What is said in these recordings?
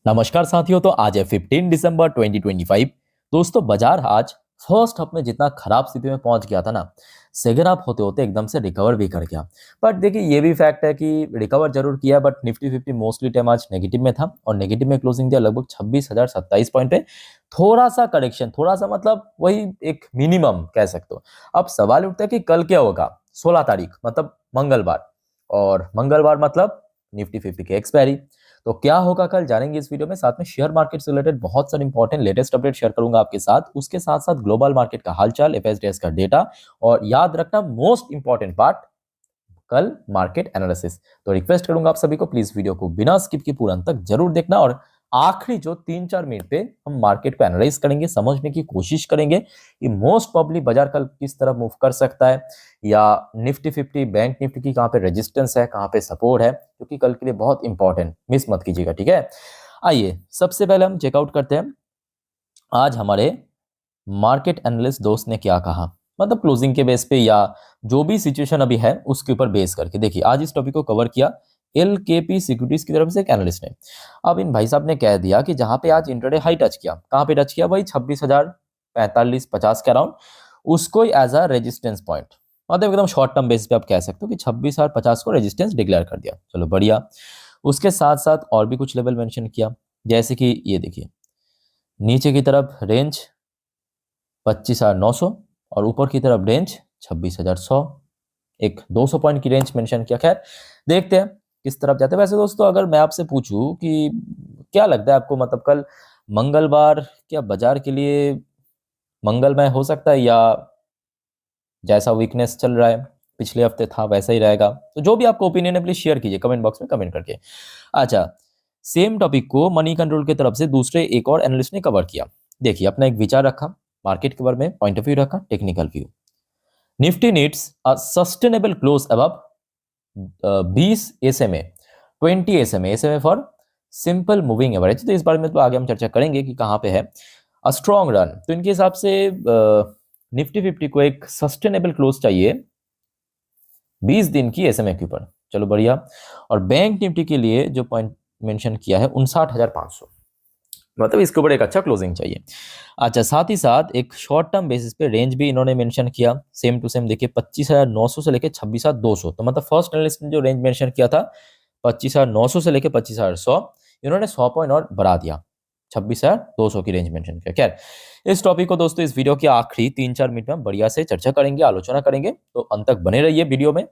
नमस्कार साथियों। तो आज है 15 दिसंबर 2025। दोस्तों बाजार आज फर्स्ट हाफ में जितना खराब स्थिति में पहुंच गया था ना, सेकेंड हाफ होते होते एकदम से रिकवर भी कर गया। बट देखिए ये भी फैक्ट है कि रिकवर जरूर किया, बट निफ्टी 50 मोस्टली टाइम आज नेगेटिव में था और नेगेटिव में क्लोजिंग दिया लगभग 26,027 पॉइंट पे। थोड़ा सा करेक्शन, थोड़ा सा मतलब वही एक मिनिमम कह सकते हो। अब सवाल उठता है कि कल क्या होगा। 16 तारीख मतलब मंगलवार, और मंगलवार मतलब निफ्टी 50 की एक्सपायरी। तो क्या होगा कल जानेंगे इस वीडियो में। साथ में शेयर मार्केट से रिलेटेड बहुत सारे इंपॉर्टेंट लेटेस्ट अपडेट शेयर करूंगा आपके साथ। उसके साथ साथ ग्लोबल मार्केट का हालचाल, एफएसडीएस का डेटा, और याद रखना मोस्ट इंपॉर्टेंट पार्ट, कल मार्केट एनालिसिस। तो रिक्वेस्ट करूंगा आप सभी को प्लीज वीडियो को बिना स्किप के पूरा अंत तक जरूर देखना, और आखिरी जो 3-4 मिनट पे हम मार्केट को एनालाइज करेंगे, समझने की कोशिश करेंगे कि मोस्ट प्रोबेबली बाजार कल किस तरह मूव कर सकता है, या निफ्टी 50 बैंक निफ्टी की कहां पे रेजिस्टेंस है, कहां पे सपोर्ट है, क्योंकि कल के लिए बहुत इंपॉर्टेंट, मिस मत कीजिएगा, ठीक है। आइए सबसे पहले हम चेकआउट करते हैं आज हमारे मार्केट एनालिस्ट दोस्त ने क्या कहा, मतलब क्लोजिंग के बेस पे या जो भी सिचुएशन अभी है उसके ऊपर बेस करके। देखिए आज इस टॉपिक को कवर किया एलकेपी सिक्योरिटीज की तरफ से एक एनालिस्ट ने। अब इन भाई साहब ने कह दिया कि जहां पे आज इंट्राडे हाई टच किया, कहां पे टच किया भाई, 26,045-50 के अराउंड, उसको एज अ रेजिस्टेंस पॉइंट, मतलब एकदम शॉर्ट टर्म बेस पे आप कह सकते हो कि 26,050 को रेजिस्टेंस डिक्लेयर कर दिया। चलो बढ़िया। उसके साथ साथ और भी कुछ लेवल मेंशन किया, जैसे कि ये देखिए नीचे की तरफ रेंज 25,900 और ऊपर की तरफ रेंज 26,100, एक 200 पॉइंट की रेंज मेंशन किया। खैर देखते हैं किस तरफ जाते हैं। वैसे दोस्तों अगर मैं आपसे पूछूं कि क्या लगता है आपको, मतलब कल मंगलवार क्या बाजार के लिए मंगलमय हो सकता है, या जैसा वीकनेस चल रहा है पिछले हफ्ते था वैसा ही रहेगा? तो जो भी आपका ओपिनियन है प्लीज शेयर कीजिए कमेंट बॉक्स में कमेंट करके। अच्छा, सेम टॉपिक को मनी कंट्रोल की तरफ से दूसरे एक और एनालिस्ट ने कवर किया। देखिए अपना एक विचार रखा मार्केट के बारे में, पॉइंट ऑफ व्यू रखा, technical view. Nifty needs a sustainable close above 20 SMA, 20 SMA, SMA for simple moving average. तो इस बारे में तो आगे हम चर्चा करेंगे कि कहां पे है अ स्ट्रॉन्ग रन। तो इनके हिसाब से निफ्टी 50 को एक सस्टेनेबल क्लोज चाहिए 20 दिन की SMA के ऊपर। चलो बढ़िया। और बैंक निफ्टी के लिए जो पॉइंट मेंशन किया है 59,500, मतलब इसके ऊपर एक अच्छा क्लोजिंग चाहिए। अच्छा, साथ ही साथ एक शॉर्ट टर्म बेसिस पे रेंज भी इन्होंने मेंशन किया, सेम टू सेम देखिए 25,900 से लेके 26,200। तो मतलब फर्स्ट एनालिस्ट ने जो रेंज मेंशन किया था 25,900 से लेके 25,100, इन्होंने 100 पॉइंट और बढ़ा दिया, 26,200 की रेंज मेंशन किया। खैर इस टॉपिक को दोस्तों इस वीडियो के आखिरी 3-4 मिनट में हम बढ़िया से चर्चा करेंगे, आलोचना करेंगे, तो अंत तक बने रहिए वीडियो में।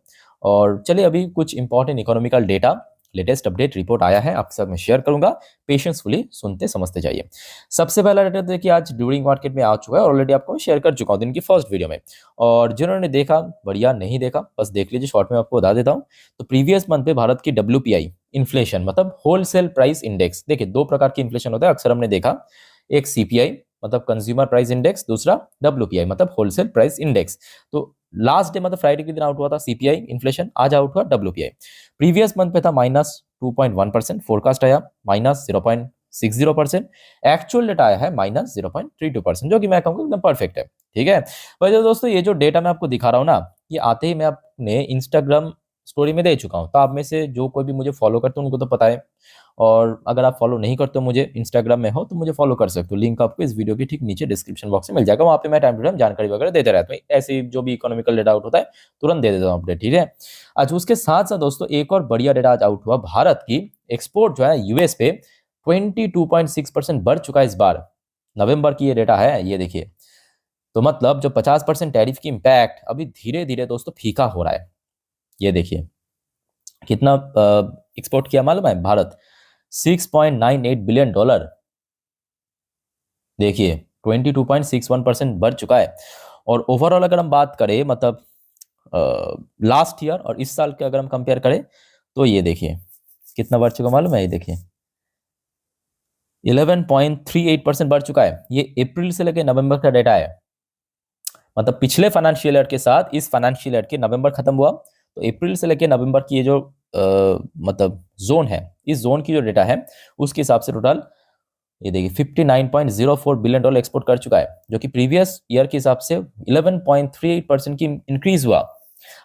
और चलिए अभी कुछ important economical data, latest update report आया है आपके साथ मैं शेयर करूंगा, पेशेंसफुली सुनते समझते जाइए। सबसे पहला डेटा देखिए आज ड्यूरिंग मार्केट में आ चुका है, ऑलरेडी आपको शेयर कर चुका हूं दिन की फर्स्ट वीडियो में, और जिन्होंने देखा बढ़िया, नहीं देखा बस देख लीजिए, शॉर्ट में आपको बता देता हूं। तो प्रीवियस मंथ पे भारत की WPI इन्फ्लेशन, मतलब होलसेल प्राइस इंडेक्स, देखिए दो प्रकार की इन्फ्लेशन होता है अक्सर हमने देखा, एक CPI मतलब कंज्यूमर प्राइस इंडेक्स, दूसरा WPI मतलब होलसेल प्राइस इंडेक्स। तो लास्ट डे मतलब फ्राइडे के दिन आउट हुआ था CPI इन्फ्लेशन, आज आउट हुआ WPI। प्रीवियस मंथ पे था -2.1%, फोरकास्ट आया -0.60%, एक्चुअल डेटा आया है -0.32%, जो कि मैं कहूँगा एकदम परफेक्ट है, ठीक है। वैसे दोस्तों ये जो डेटा मैं आपको दिखा रहा हूँ ना, ये आते ही मैं अपने इंस्टाग्राम स्टोरी में दे चुका हूँ। तो आप में से जो कोई भी मुझे फॉलो करते हो उनको तो पता है, और अगर आप फॉलो नहीं करते हो मुझे इंस्टाग्राम में हो तो मुझे फॉलो कर सकते हो, लिंक आपको इस वीडियो के ठीक नीचे डिस्क्रिप्शन बॉक्स में मिल जाएगा। वहाँ पे मैं टाइम टू टाइम जानकारी वगैरह देते रहता हूँ, ऐसे जो भी इकोनॉमिकल डेटा आउट होता है तुरंत दे देता हूँ अपडेट, ठीक है। अच्छा, उसके साथ साथ दोस्तों एक और बढ़िया डेटा आज आउट हुआ, भारत की एक्सपोर्ट जो है US पे 22.6% बढ़ चुका है इस बार, नवंबर की ये डेटा है, ये देखिए। तो मतलब जो 50% टैरिफ की इम्पैक्ट अभी धीरे धीरे दोस्तों फीका हो रहा है। ये देखिए कितना एक्सपोर्ट किया मालूम है भारत, $6.98 बिलियन। देखिए 22.61% बढ़ चुका है। और ओवरऑल अगर हम बात करें, मतलब लास्ट ईयर और इस साल के अगर हम कंपेयर करें, तो ये देखिए कितना बढ़ चुका मालूम है, ये देखिए 11.38% बढ़ चुका है। ये अप्रैल से लेकर नवंबर का डेटा है, मतलब पिछले फाइनेंशियल ईयर के साथ इस फाइनेंशियल ईयर के नवंबर खत्म हुआ, तो अप्रैल से लेकर नवंबर की ये जो मतलब जोन है, इस जोन की जो डेटा है उसके हिसाब से टोटल ये देखिए $59.04 बिलियन एक्सपोर्ट कर चुका है, जो कि प्रीवियस ईयर के हिसाब से 11.38% की इंक्रीज हुआ।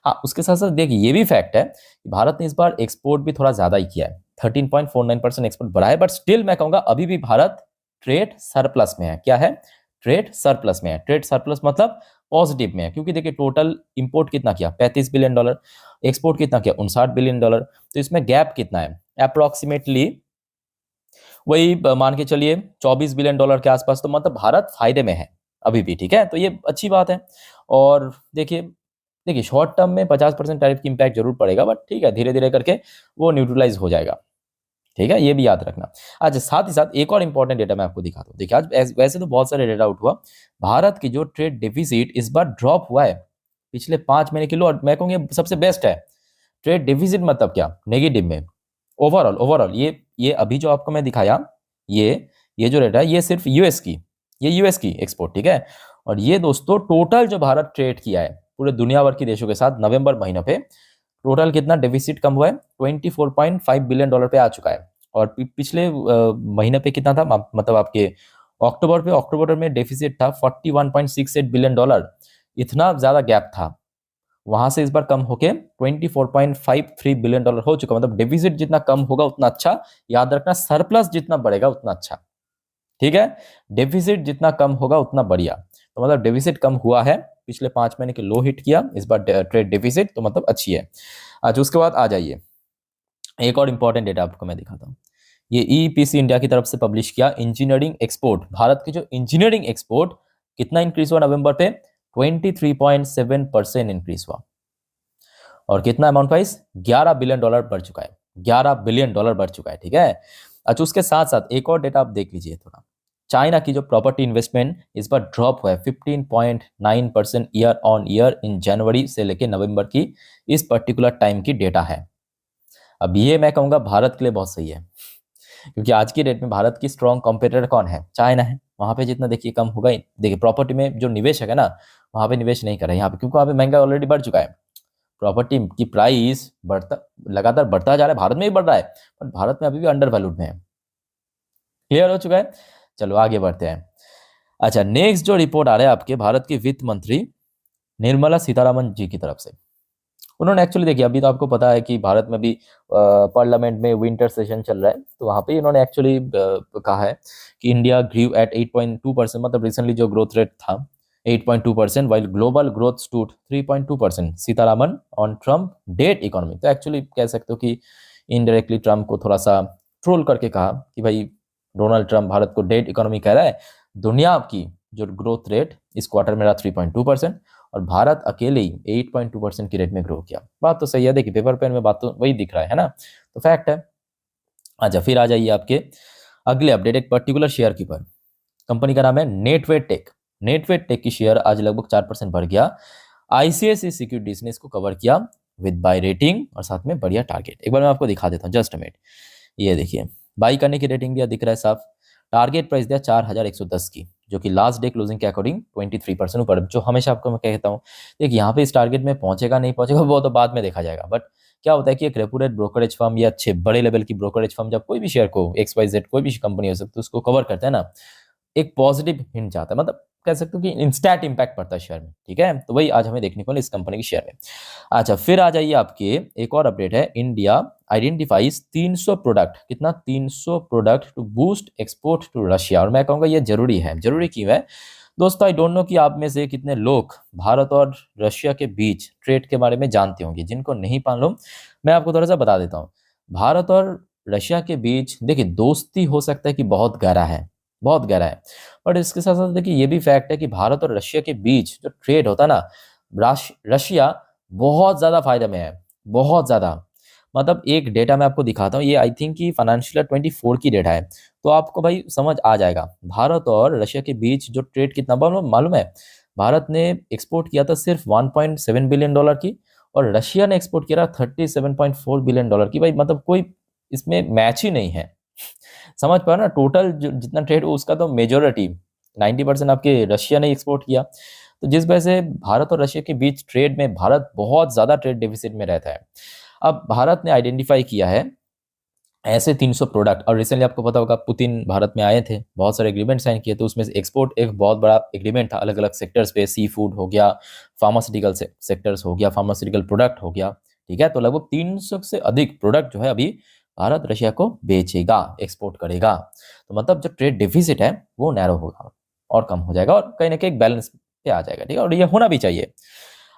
हाँ, उसके साथ साथ देखिए ये भी फैक्ट है कि भारत ने इस बार एक्सपोर्ट भी थोड़ा ज्यादा ही किया है, 13.49% एक्सपोर्ट बढ़ा है, बट स्टिल मैं कहूंगा अभी भी भारत ट्रेड सरप्लस में है। क्या है? ट्रेड सरप्लस में है। ट्रेड सरप्लस मतलब पॉजिटिव में है, क्योंकि देखिए टोटल इंपोर्ट कितना किया, $35 बिलियन, एक्सपोर्ट कितना किया, $59 बिलियन। तो इसमें गैप कितना है? अप्रोक्सीमेटली वही मान के चलिए $24 बिलियन के आसपास। तो मतलब भारत फायदे में है अभी भी, ठीक है, तो ये अच्छी बात है। और देखिए देखिए शॉर्ट टर्म में 50% टैरिफ की इंपैक्ट जरूर पड़ेगा, बट ठीक है, धीरे धीरे करके वो न्यूट्रलाइज हो जाएगा, ठीक है, ये भी याद रखना। अच्छा, साथ ही साथ एक और इंपॉर्टेंट डेटा मैं आपको दिखाता हूँ। देखिए आज वैसे तो बहुत सारे डेटा आउट हुआ, भारत की जो ट्रेड डिफिसिट इस बार ड्रॉप हुआ है पिछले 5 महीने के लो, और मैं कहूँगी सबसे बेस्ट है। ट्रेड डिफिसिट मतलब क्या? नेगेटिव में। ओवरऑल ये अभी जो आपको मैं दिखाया, ये जो डेटा है ये सिर्फ यूएस की एक्सपोर्ट, ठीक है। और ये दोस्तों टोटल जो भारत ट्रेड किया है पूरे दुनिया भर के देशों के साथ नवंबर महीने पे, टोटल कितना डेफिसिट कम हुआ है? $24.5 बिलियन पे आ चुका है। और पिछले महीने पे कितना था? मतलब आपके अक्टूबर में डेफिसिट था $41.68 बिलियन। इतना ज्यादा गैप था, वहां से इस बार कम होके $24.53 बिलियन हो चुका। मतलब डेफिसिट जितना कम होगा उतना अच्छा, याद रखना सरप्लस जितना बढ़ेगा उतना अच्छा, ठीक है। डेफिसिट जितना कम होगा उतना बढ़िया। तो मतलब डेफिसिट कम हुआ है, पिछले 5 महीने के लो हिट किया इस बार ट्रेड डेफिसिट, तो मतलब अच्छी है। अच्छा, उसके बाद आ जाइए, एक और इंपॉर्टेंट डेटा आपको मैं दिखाता हूँ। ये ईपीसी इंडिया की तरफ से पब्लिश किया इंजीनियरिंग एक्सपोर्ट, भारत की जो इंजीनियरिंग एक्सपोर्ट कितना इंक्रीज हुआ नवंबर पे? 23.7% इंक्रीज हुआ। और कितना अमाउंट वाइज? $11 बिलियन बढ़ चुका है, $11 बिलियन बढ़ चुका है, ठीक है। अच्छा, उसके साथ साथ एक और डेटा आप देख लीजिए थोड़ा। चाइना की जो प्रॉपर्टी इन्वेस्टमेंट इस बार ड्रॉप हुआ है 15.9% ईयर ऑन ईयर इन जनवरी से लेके नवंबर की इस पर्टिकुलर टाइम की डेटा है। अब ये मैं कहूंगा भारत के लिए बहुत सही है, क्योंकि आज की डेट में भारत की स्ट्रॉन्ग कॉम्पिटिटर कौन है? चाइना है। वहां पे जितना देखिए कम होगा ही। देखिए प्रॉपर्टी में जो निवेशक है ना, वहां पे निवेश नहीं कर रहे यहाँ पे, क्योंकि वहां पे महंगा ऑलरेडी बढ़ चुका है। प्रॉपर्टी की प्राइस लगातार बढ़ता जा रहा है, भारत में भी बढ़ रहा है, पर भारत में अभी भी अंडर वैल्यूड में है। क्लियर हो चुका है? चलो आगे बढ़ते हैं। अच्छा, नेक्स्ट जो रिपोर्ट आ रहा है आपके भारत के वित्त मंत्री निर्मला सीतारमन जी की तरफ से। उन्होंने एक्चुअली देखिए, अभी तो आपको पता है कि भारत में भी पार्लियामेंट में विंटर सेशन चल रहा है, तो वहाँ पे इन्होंने एक्चुअली कहा है कि इंडिया ग्रीव एट 8.2%, मतलब रिसेंटली जो ग्रोथ रेट था 8.2%, while global growth stood 3.2%। Sitharaman on Trump dead economy. तो एक्चुअली कह सकते हो कि इनडायरेक्टली ट्रम्प को थोड़ा सा ट्रोल करके कहा कि भाई डोनाल्ड ट्रम्प भारत को डेट इकोनॉमी कह रहा है, दुनिया की जो ग्रोथ रेट इस क्वार्टर में रहा 3.2%, और भारत अकेले ही 8.2% की रेट में ग्रो किया। बात तो सही है, देखिए पेपर पेन में बात तो वही दिख रहा है ना, तो फैक्ट है। अच्छा, फिर आ जाइए आपके अगले अपडेट, एक पर्टिकुलर शेयर की पर। कंपनी का नाम है नेटवेट टेक। नेटवेट टेक की शेयर आज लगभग 4% बढ़ गया। आईसीआईसीआई सिक्योरिटीज ने इसको कवर किया विद बाय रेटिंग और साथ में बढ़िया टारगेट। एक बार मैं आपको दिखा देता हूँ, जस्ट अ मिनट। ये देखिए बाई करने की रेटिंग दिया, दिख रहा है साफ। टारगेट प्राइस दिया 4110 की, जो कि लास्ट डे क्लोजिंग के अकॉर्डिंग 23% ऊपर, जो हमेशा आपको मैं कहता हूँ। देखिए यहाँ पे इस टारगेट में पहुंचेगा नहीं पहुंचेगा वो तो बाद में देखा जाएगा, बट क्या होता है कि एक रेपुटेड ब्रोकरेज फर्म या अच्छे बड़े लेवल की ब्रोकरेज फर्म जब कोई भी शेयर को XYZ कोई भी कंपनी हो सकती है उसको कवर करता है ना, एक पॉजिटिव हिंट जाता है, मतलब कह सकते हो कि इंस्टेंट इंपैक्ट पड़ता है शेयर में, ठीक है। तो वही आज हमें देखने को मिला इस कंपनी की शेयर में। अच्छा, फिर आ जाइए आपके एक और अपडेट है, इंडिया आइडेंटिफाइज 300 प्रोडक्ट, कितना 300 product to boost export to Russia. और मैं कहूँगा ये जरूरी है। जरूरी क्यों है दोस्तों? आई डोंट नो कि आप में से कितने लोग भारत और रशिया के बीच ट्रेड के बारे में जानते होंगे। जिनको नहीं मालूम, मैं आपको थोड़ा सा बता देता हूँ। भारत और रशिया के बीच देखिए दोस्ती हो सकता है कि बहुत गहरा है, बहुत गहरा है, बट इसके साथ साथ देखिए ये भी फैक्ट है कि भारत और रशिया के बीच जो ट्रेड होता है ना, रशिया बहुत ज्यादा फायदे में है, बहुत ज्यादा। मतलब एक डेटा मैं आपको दिखाता हूँ, ये आई थिंक कि फाइनेंशियल 24 की डेटा है, तो आपको भाई समझ आ जाएगा भारत और रशिया के बीच जो ट्रेड कितना मालूम है। भारत ने एक्सपोर्ट किया था सिर्फ $1.7 बिलियन की, और रशिया ने एक्सपोर्ट किया था $37.4 बिलियन की। भाई मतलब कोई इसमें मैच ही नहीं है। समझ पा ना, टोटल जितना ट्रेड हो उसका तो मेजोरिटी 90% आपके रशिया ने एक्सपोर्ट किया। तो जिस वजह से भारत और रशिया के बीच ट्रेड में भारत बहुत ज्यादा ट्रेड डेफिसिट में रहता है। अब भारत ने आइडेंटिफाई किया है ऐसे 300 प्रोडक्ट, और रिसेंटली आपको पता होगा पुतिन भारत में आए थे, बहुत सारे एग्रीमेंट साइन किए थे, उसमें से एक्सपोर्ट एक बहुत बड़ा एग्रीमेंट था अलग अलग सेक्टर्स पे, सी फूड हो गया, फार्मास्यूटिकल सेक्टर्स हो गया, फार्मास्यूटिकल प्रोडक्ट हो गया, ठीक है। तो लगभग 300 से अधिक प्रोडक्ट जो है अभी भारत रशिया को बेचेगा, एक्सपोर्ट करेगा। तो मतलब जो ट्रेड डेफिसिट है वो नैरो होगा और कम हो जाएगा और कहीं ना कहीं एक बैलेंस पे आ जाएगा, ठीक है, और ये होना भी चाहिए।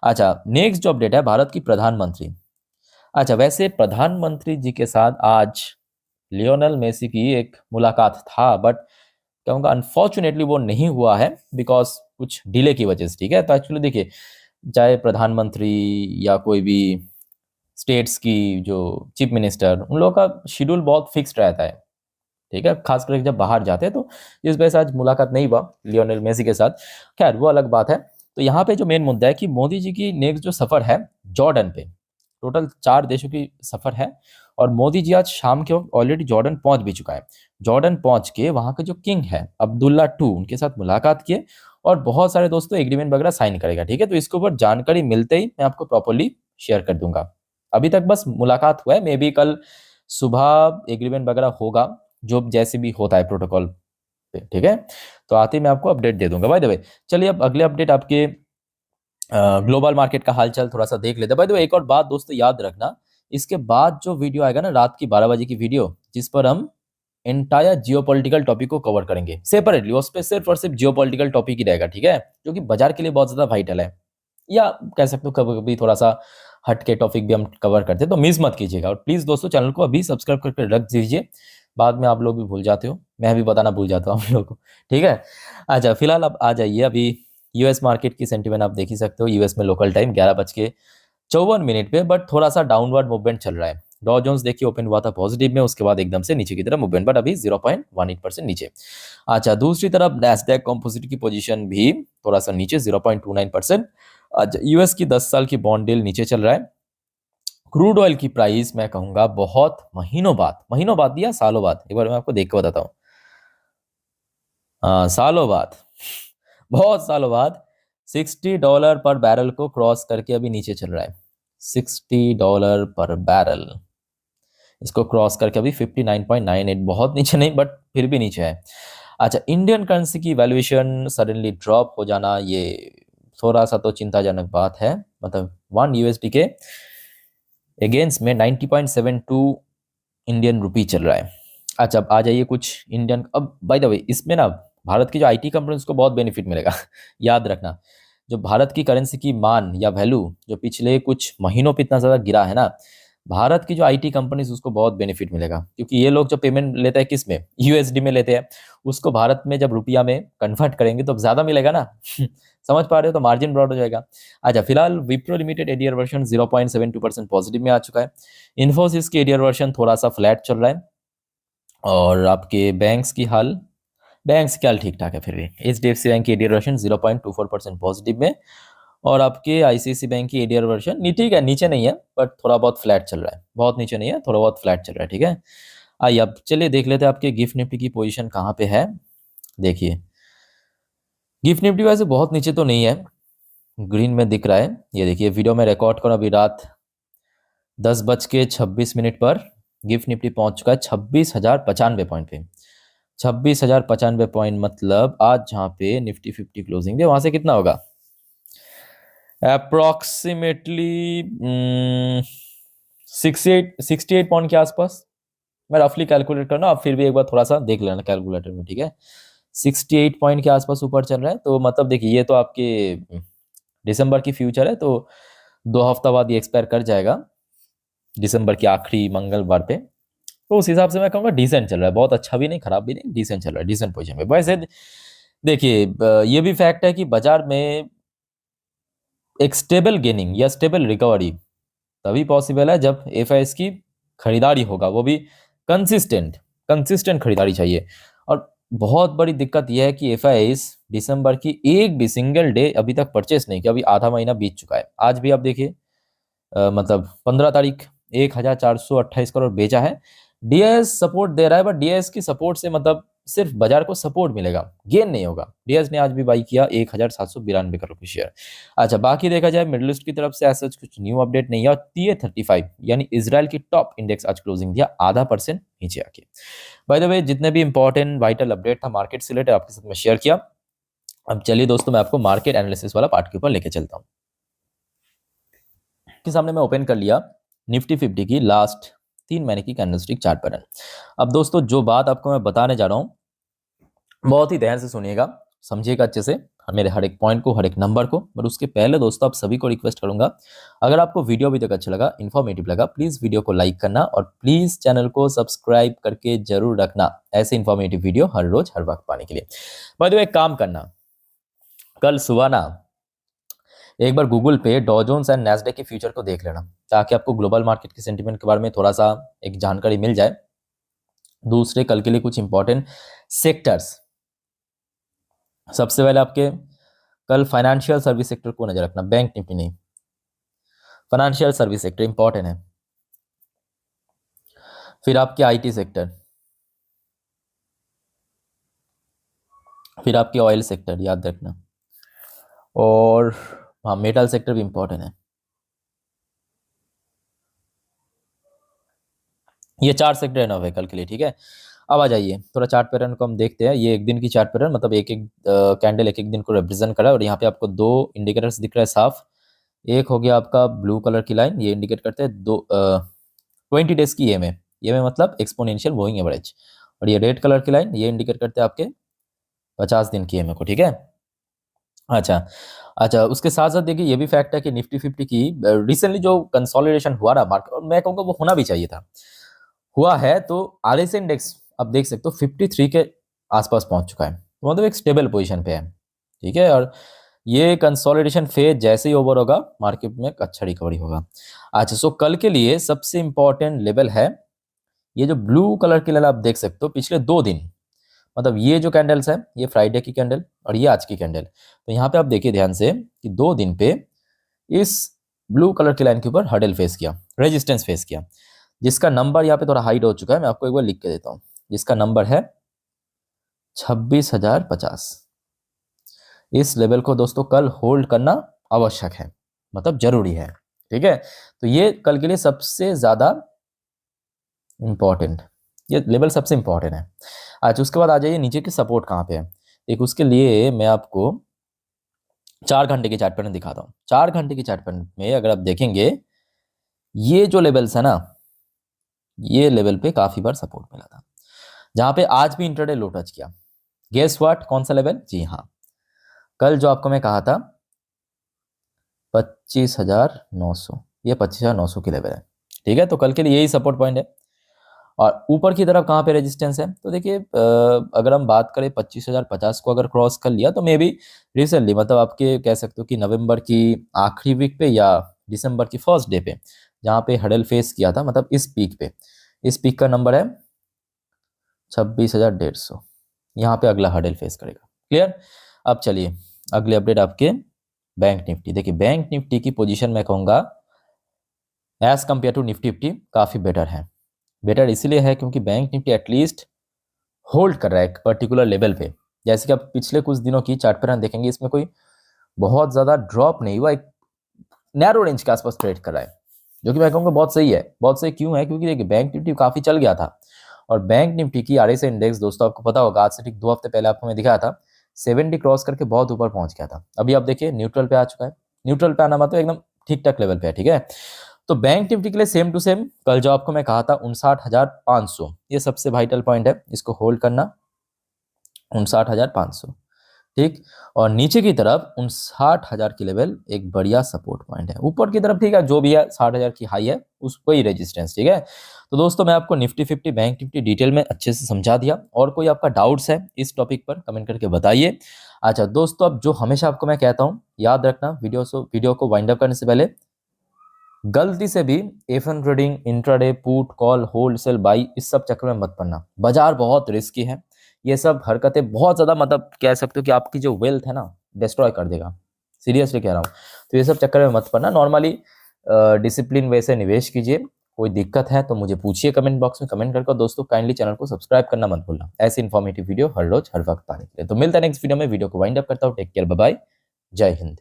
अच्छा, नेक्स्ट जो अपडेट है भारत की प्रधानमंत्री। अच्छा, वैसे प्रधानमंत्री जी के साथ आज लियोनेल मेसी की एक मुलाकात था, बट कहूँगा अनफॉर्चुनेटली वो नहीं हुआ है बिकॉज कुछ डिले की वजह से, ठीक है। तो एक्चुअली देखिए, चाहे प्रधानमंत्री या कोई भी स्टेट्स की जो चीफ मिनिस्टर, उन लोगों का शेड्यूल बहुत फिक्स्ड रहता है, ठीक है, खास करके जब बाहर जाते हैं। तो इस वजह से आज मुलाकात नहीं हुआ लियोनेल मेसी के साथ, खैर वो अलग बात है। तो यहाँ पे जो मेन मुद्दा है कि मोदी जी की नेक्स्ट जो सफर है जॉर्डन पे, टोटल 4 देशों की सफर है, और मोदी जी आज शाम के वक्त ऑलरेडी जॉर्डन पहुंच भी चुका है। जॉर्डन पहुंच के वहां के जो किंग है अब्दुल्ला टू, उनके साथ मुलाकात किए और बहुत सारे दोस्तों एग्रीमेंट वगैरह साइन करेगा, ठीक है। तो इसके ऊपर जानकारी मिलते ही मैं आपको प्रॉपर्ली शेयर कर दूंगा। अभी तक बस मुलाकात हुआ है, मे बी कल सुबह एग्रीमेंट वगैरह होगा, जो जैसे भी होता है प्रोटोकॉल पे, ठीक है। तो आते ही मैं आपको अपडेट दे दूंगा। बाय द वे, चलिए अब अगले अपडेट आपके ग्लोबल मार्केट का हालचाल थोड़ा सा देख लेते हैं। बाय द वे, एक और बात दोस्तों याद रखना, इसके बाद जो वीडियो आएगा ना रात की 12 बजे की वीडियो, जिस पर हम एंटायर जियोपॉलिटिकल टॉपिक को कवर करेंगे सेपरेटली, उस पर सिर्फ और सिर्फ जियोपॉलिटिकल टॉपिक ही रहेगा, ठीक है, जो कि बाजार के लिए बहुत ज्यादा वाइटल है, या कह सकते हो कभी कभी थोड़ा सा हट के टॉपिक भी हम कवर करते हैं। तो मिस मत कीजिएगा, और प्लीज दोस्तों चैनल को अभी सब्सक्राइब करके रख दीजिए, बाद में आप लोग भी भूल जाते हो, मैं भी बताना भूल जाता हूँ आप लोग को, ठीक है। अच्छा, फिलहाल अब आ जाइए, अभी यूएस मार्केट की सेंटीमेंट आप देख ही सकते हो। यूएस में लोकल टाइम 11:54 पे, बट थोड़ा सा डाउनवर्ड मूवमेंट चल रहा है। डॉ जोन्स देखिए ओपन हुआ था पॉजिटिव में, उसके बाद एकदम से नीचे की तरफ मूवमेंट, बट अभी 0.18% नीचे। अच्छा, दूसरी तरफ नैस्डैक कंपोजिट की पोजीशन भी थोड़ा सा नीचे 0.29%। अच्छा, यूएस की 10 साल की बॉन्ड डील नीचे चल रहा है। क्रूड ऑयल की प्राइस मैं कहूंगा बहुत महीनों बाद या सालों बाद, एक बार मैं आपको देख के बताता हूँ, सालों बाद बहुत सालों बाद $60 पर बैरल को क्रॉस करके अभी नीचे चल रहा है। $60 पर बैरल, इसको क्रॉस करके अभी 59.98, बहुत नीचे नहीं बट फिर भी नीचे है। अच्छा, इंडियन करेंसी की वैल्यूएशन सडनली ड्रॉप हो जाना, ये थोड़ा सा तो चिंताजनक बात है। मतलब 1 यूएसडी के अगेंस्ट में 90.72 इंडियन रुपी चल रहा है। अच्छा, अब आ जाइए कुछ इंडियन, अब बाय द वे इसमें ना भारत की जो आईटी कंपनी उसको बहुत बेनिफिट मिलेगा याद रखना, जो भारत की करेंसी की मान या वैल्यू जो पिछले कुछ महीनों पे इतना ज़्यादा गिरा है ना, भारत की जो आईटी कंपनीज उसको बहुत बेनिफिट मिलेगा, क्योंकि ये लोग जो पेमेंट लेते हैं किस में, यूएसडी में लेते हैं, उसको भारत में जब रुपया में कन्वर्ट करेंगे तो ज़्यादा मिलेगा ना समझ पा रहे हो, तो मार्जिन ब्रॉड हो जाएगा। अच्छा, फिलहाल Wipro limited ADR version 0.72% positive में आ चुका है। इन्फोसिस की एडीआर वर्जन थोड़ा सा फ्लैट चल रहा है, और आपके बैंक्स की हाल ठीक ठाक है। फिर भी एचडीएफसी बैंक की एडीआर वर्जन 0.24% पॉजिटिव में, और आपके आईसीआईसी बैंक की एडीआर वर्जन ठीक है, नीचे नहीं है बट थोड़ा बहुत फ्लैट चल रहा है, बहुत नीचे नहीं है, थोड़ा बहुत फ्लैट चल रहा है, ठीक है। आइए अब चलिए देख लेते हैं आपके गिफ्ट निफ्टी की पोजीशन कहाँ पे है। देखिए, गिफ्ट निफ्टी वैसे बहुत नीचे तो नहीं है, ग्रीन में दिख रहा है। ये देखिए, वीडियो में रिकॉर्ड करो अभी रात 10:26 पर गिफ्ट निफ्टी पहुंच चुका है 26,095 पॉइंट पे। 26,095 पॉइंट, मतलब आज जहाँ पे निफ्टी 50 क्लोजिंग है वहां से कितना होगा, अप्रोक्सीमेटली 68 पॉइंट के आसपास। मैं रफली कैलकुलेट करना, आप फिर भी एक बार थोड़ा सा देख लेना कैलकुलेटर में, ठीक है। 68 पॉइंट के आसपास ऊपर चल रहा है, तो मतलब देखिए ये तो आपके दिसंबर की फ्यूचर है, तो 2 हफ्ता बाद ये एक्सपायर कर जाएगा, दिसंबर की आखिरी मंगलवार पे। तो उस हिसाब से मैं कहूँगा डिसेंट चल रहा है, बहुत अच्छा भी नहीं, खराब भी नहीं, डिसेंट चल रहा है, डिसेंट पोजीशन पे। वैसे देखिए, ये भी फैक्ट है कि बाजार में एक स्टेबल गेनिंग या स्टेबल रिकवरी तभी पॉसिबल है जब एफआईएस की खरीदारी होगा, वो भी कंसिस्टेंट खरीदारी चाहिए। और बहुत बड़ी दिक्कत यह है कि एफआईएस दिसंबर की एक भी सिंगल डे अभी तक परचेस नहीं किया, अभी आधा महीना बीत चुका है। आज भी आप देखिए, मतलब 15 तारीख 1,428 करोड़ बेचा है। डीएस सपोर्ट दे रहा है, बट डीएस की सपोर्ट से मतलब सिर्फ बाजार को सपोर्ट मिलेगा, गेन नहीं होगा। डीएस ने आज भी बाई किया 1,792 करोड़ की शेयर। अच्छा, बाकी देखा जाए मिडिल ईस्ट की तरफ से ऐसा कुछ न्यू अपडेट नहीं है, और TA35 यानी इजराइल की टॉप इंडेक्स आज क्लोजिंग दिया 0.5% नीचे आके। बाय द वे, जितने भी इंपॉर्टेंट वाइटल अपडेट था मार्केट से रिलेटेड आपके साथ में शेयर किया। अब चलिए दोस्तों, मैं आपको मार्केट एनालिसिस वाला पार्ट के ऊपर लेके चलता हूँ। के सामने मैं ओपन कर लिया निफ्टी 50 की लास्ट 3 महीने की कैंडलस्टिक चार्ट पैटर्न। अब दोस्तों जो बात आपको मैं बताने जा रहा हूँ बहुत ही ध्यान से सुनिएगा, समझिएगा अच्छे से मेरे हर एक पॉइंट को, हर एक नंबर को। पर उसके पहले दोस्तों आप सभी को रिक्वेस्ट करूंगा, अगर आपको वीडियो अभी तक अच्छा लगा, इन्फॉर्मेटिव लगा, प्लीज वीडियो को लाइक करना और प्लीज चैनल को सब्सक्राइब करके जरूर रखना ऐसे इन्फॉर्मेटिव वीडियो हर रोज हर वक्त पाने के लिए। बाय द वे एक काम करना, कल सुबह ना एक बार गूगल पे डॉ जोन्स एंड नैस्डैक के फ्यूचर को देख लेना, ताकि आपको ग्लोबल मार्केट के सेंटीमेंट के बारे में थोड़ा सा एक जानकारी मिल जाए। दूसरे कल के लिए कुछ इंपॉर्टेंट सेक्टर्स, सबसे पहले आपके कल फाइनेंशियल सर्विस सेक्टर को नजर रखना, बैंक निफ्टी नहीं, फाइनेंशियल सर्विस सेक्टर इंपॉर्टेंट है। फिर आपके आईटी सेक्टर, फिर आपके ऑयल सेक्टर याद रखना, और हाँ मेटल सेक्टर भी इंपॉर्टेंट है। ये 4 सेक्टर है ना कल के लिए, ठीक है। अब आ जाइए थोड़ा चार्ट पैटर्न को हम देखते हैं। ये एक दिन की चार्ट पैटर्न, मतलब एक एक कैंडल एक एक दिन को रिप्रेजेंट कर रहा है। और यहाँ पे आपको 2 इंडिकेटर्स दिख रहा है साफ। एक हो गया आपका ब्लू कलर की लाइन, ये इंडिकेट करते हैं 20 डेज की EMA मतलब एक्सपोनेंशियल मूविंग एवरेज। और ये रेड कलर की लाइन, ये इंडिकेट करते हैं आपके 50 दिन की EMA को, ठीक है। अच्छा, उसके साथ साथ देखिए ये भी फैक्ट है कि निफ्टी 50 की रिसेंटली जो कंसोलिडेशन हुआ रहा मार्केट, और मैं कहूँगा वो होना भी चाहिए था, हुआ है। तो RSI इंडेक्स आप देख सकते हो 53 के आसपास पहुंच चुका है, तो मतलब एक स्टेबल पोजीशन पे है, ठीक है। और ये कंसोलिडेशन फेज जैसे ही ओवर होगा मार्केट में एक अच्छा रिकवरी होगा। अच्छा, सो कल के लिए सबसे इंपॉर्टेंट लेवल है ये जो ब्लू कलर की लेवल आप देख सकते हो पिछले 2 दिन, मतलब ये जो कैंडल्स है ये फ्राइडे की कैंडल और ये आज की कैंडल। तो यहाँ पे आप देखिए ध्यान से कि 2 दिन पे इस ब्लू कलर की लाइन के ऊपर हर्डल फेस किया, रेजिस्टेंस फेस किया, जिसका नंबर यहाँ पे थोड़ा हाइड हो चुका है। मैं आपको एक बार लिख के देता हूँ, जिसका नंबर है 26,050। इस लेवल को दोस्तों कल होल्ड करना आवश्यक है, मतलब जरूरी है, ठीक है। तो ये कल के लिए सबसे ज्यादा इंपॉर्टेंट, ये लेवल सबसे इंपॉर्टेंट है। अच्छा, उसके बाद आ जाइए नीचे की सपोर्ट कहाँ पे है। एक उसके लिए मैं आपको 4 घंटे की चार्ट पैटर्न दिखाता हूँ। 4 घंटे की चार्ट पैटर्न में अगर आप देखेंगे ये जो लेवल्स है ना, ये लेवल पे काफी बार सपोर्ट मिला था, जहां पे आज भी इंट्राडे लो टच किया। गेस व्हाट, कौन सा लेवल? जी हाँ, कल जो आपको मैं कहा था 25,900, ये 25,900 की लेवल है, ठीक है। तो कल के लिए यही सपोर्ट पॉइंट है। और ऊपर की तरफ कहाँ पे रेजिस्टेंस है, तो देखिए अगर हम बात करें 25,050 को अगर क्रॉस कर लिया तो मे बी रिसेंटली, मतलब आपके कह सकते हो कि नवंबर की आखिरी वीक पे या दिसंबर की फर्स्ट डे पे, जहाँ पे हडल फेस किया था, मतलब इस पीक पे, इस पीक का नंबर है 26,150, यहाँ पे अगला हडल फेस करेगा। क्लियर। अब चलिए अगले अपडेट आपके बैंक निफ्टी। देखिए बैंक निफ्टी की पोजीशन मैं कहूँगा एज कंपेयर टू निफ्टी 50 काफ़ी बेटर है। बेटर इसीलिए है क्योंकि बैंक निफ्टी एटलीस्ट होल्ड कर रहा है एक पर्टिकुलर लेवल पे। जैसे कि आप पिछले कुछ दिनों की चार्ट पैटर्न देखेंगे, इसमें कोई बहुत ज़्यादा ड्रॉप नहीं हुआ, एक नैरो रेंज के आसपास ट्रेड कर रहा है, जो कि मैं कहूँगा बहुत सही है। बहुत सही क्यों है? क्योंकि देखिए बैंक निफ्टी काफ़ी चल गया था, और बैंक निफ्टी की RSI इंडेक्स दोस्तों आपको पता होगा, आज से ठीक 2 हफ्ते पहले आपको मैं दिखाया था 70 क्रॉस करके बहुत ऊपर पहुंच गया था। अभी आप देखिए न्यूट्रल पे आ चुका है। न्यूट्रल पे आना मतलब एकदम ठीक ठाक लेवल पे है, ठीक है। तो बैंक निफ्टी के लिए सेम टू सेम कल जो आपको मैं कहा था 59,500, ये सबसे वाइटल पॉइंट है, इसको होल्ड करना 59,500, ठीक। और नीचे की तरफ 59,000 की लेवल एक बढ़िया सपोर्ट पॉइंट है। ऊपर की तरफ ठीक है, जो भी है 60,000 की हाई है उसको ही रेजिस्टेंस, ठीक है। तो दोस्तों मैं आपको निफ्टी 50 बैंक निफ्टी डिटेल में अच्छे से समझा दिया, और कोई आपका डाउट्स है इस टॉपिक पर कमेंट करके बताइए। अच्छा दोस्तों, अब जो हमेशा आपको मैं कहता हूँ याद रखना, वीडियो को वाइंड अप करने से पहले गलती से भी F1 trading, intraday, put, call, hold, sell, buy, इस सब चक्कर में मत पड़ना। बाजार बहुत रिस्की है, ये सब हरकतें बहुत ज्यादा, मतलब कह सकते हो कि आपकी जो वेल्थ है ना डिस्ट्रॉय कर देगा, सीरियसली कह रहा हूँ। तो ये सब चक्कर में मत पड़ना, नॉर्मली डिसिप्लिन वे से निवेश कीजिए। कोई दिक्कत है तो मुझे पूछिए कमेंट बॉक्स में कमेंट करके। दोस्तों काइंडली चैनल को सब्सक्राइब करना मत भूलना ऐसे इन्फॉर्मेटिव वीडियो हर रोज हर वक्त पाने के लिए। तो मिलता है नेक्स्ट वीडियो में, वीडियो को वाइंड अप करता हूँ। टेक केयर, बाय बाय, जय हिंद।